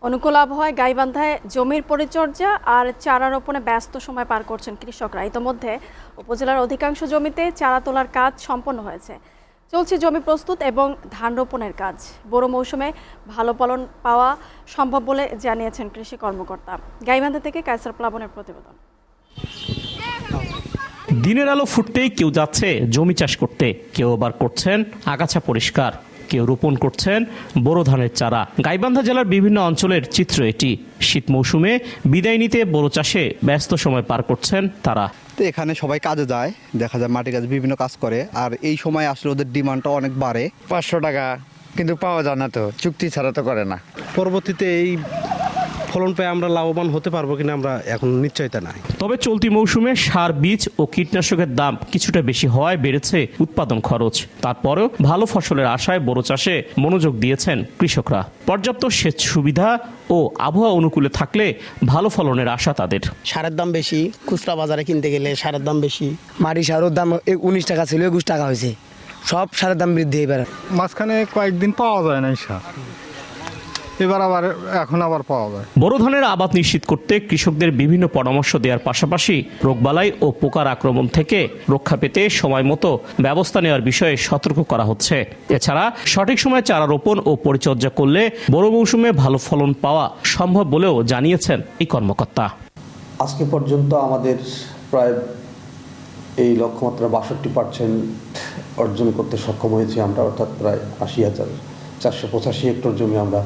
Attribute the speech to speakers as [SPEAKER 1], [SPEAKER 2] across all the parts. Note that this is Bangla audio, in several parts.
[SPEAKER 1] অনুকূল আবহাওয়ায় গাইবান্ধায় জমির পরিচর্যা আর চারা রোপণে ব্যস্ত সময় পার করছেন কৃষকরা। ইতোমধ্যে উপজেলার অধিকাংশ জমিতে চারা তোলার কাজ সম্পন্ন হয়েছে। চলছে জমি প্রস্তুত এবং ধান রোপণের কাজ। বোরো মৌসুমে ভালো ফলন পাওয়া সম্ভব বলে জানিয়েছেন কৃষি কর্মকর্তা। গাইবান্ধা থেকে কায়সার প্লাবনের প্রতিবেদন।
[SPEAKER 2] দিনের আলো ফুটতেই কেউ যাচ্ছে জমি চাষ করতে, কেউ আবার করছেন আগাছা পরিষ্কার, কেউ রোপণ করছেন বোরো ধানের চারা। গাইবান্ধা জেলার বিভিন্ন অঞ্চলের চিত্র এটি। শীত মৌসুমে বিদায় নিতে বোরো চাষে ব্যস্ত সময় পার করছেন তারা।
[SPEAKER 3] তো এখানে সবাই কাজে যায়, দেখা যায় মাটি কাজ বিভিন্ন কাজ করে, আর এই সময় আসলে ওদের ডিমান্ডটা অনেক বাড়ে।
[SPEAKER 4] 500 টাকা কিন্তু পাওয়া যায় না, তো চুক্তি ছাড়া তো করে না।
[SPEAKER 5] পরবর্তীতে এই ফলন পেয়ে আমরা লাভবান হতে পারবো কিনা আমরা এখন নিশ্চয়তা নাই।
[SPEAKER 2] তবে চলতি মৌসুমে সার, বীজ ও কীটনাশকের দাম কিছুটা বেশি হওয়ায় বেড়েছে উৎপাদন খরচ। তারপরেও ভালো ফসলের আশায় বোরো চাষে মনোযোগ দিয়েছেন কৃষকরা। পর্যাপ্ত সেচ সুবিধা ও আবহাওয়া অনুকূলে থাকলে ভালো ফলনের আশা তাদের।
[SPEAKER 6] সারের দাম বেশি, খুচরা বাজারে কিনতে গেলে সারের দাম বেশি। মাটি সারের দাম 19 টাকা ছিল, 21 টাকা হয়েছে। সব সারের দাম বৃদ্ধি এবার।
[SPEAKER 7] মাঝখানে কয়েকদিন পাওয়া যায় না সার, এবার এখন আবার পাওয়া যায়।
[SPEAKER 2] বোরো ধানের আবাদ নিশ্চিত করতে কৃষকদের বিভিন্ন পরামর্শ দেওয়ার পাশাপাশি রোগবালাই ও পোকার আক্রমণ থেকে রক্ষা পেতে সময় মতো ব্যবস্থা নেওয়ার বিষয়ে সতর্ক করা হচ্ছে। এছাড়া সঠিক সময়ে চারা রোপণ ও পরিচর্যা করলে বোরো মৌসুমে ভালো ফলন পাওয়া সম্ভব বলেও জানিয়েছেন এই কর্মকর্তা।
[SPEAKER 8] আজকে পর্যন্ত আমাদের প্রায় এই লক্ষ্যমাত্রা 62% অর্জন করতে সক্ষম হয়েছি আমরা, অর্থাৎ প্রায় 80,485 হেক্টর জমি আমরা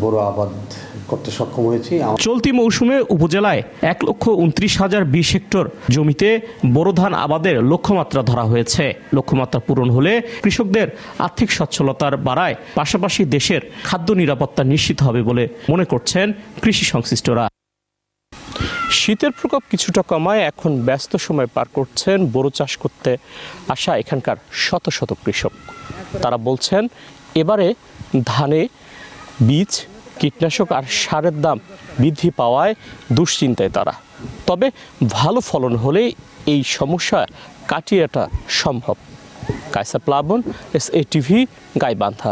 [SPEAKER 8] বোরো আবাদ করতে সক্ষম হয়েছি।
[SPEAKER 2] চলতি মৌসুমে উপজেলায় 1,29,020 হেক্টর জমিতে বোরো ধান আবাদের লক্ষ্যমাত্রা ধরা হয়েছে। লক্ষ্যমাত্রা পূরণ হলে কৃষকদের আর্থিক সচ্ছলতার বাড়ায়, পাশাপাশি দেশের খাদ্য নিরাপত্তা নিশ্চিত হবে বলে মনে করছেন কৃষি সংশ্লিষ্টরা। শীতের প্রকোপ কিছুটা কমায় এখন ব্যস্ত সময় পার করছেন বোরো চাষ করতে আসা এখানকার শত শত কৃষক। তারা বলছেন এবারে ধানে বীজ, কীটনাশক আর সারের দাম বৃদ্ধি পাওয়ায় দুশ্চিন্তায় তারা। তবে ভালো ফলন হলে এই সমস্যা কাটিয়ে ওঠা সম্ভব। কায়সার প্লাবন, SA TV, গাইবান্ধা।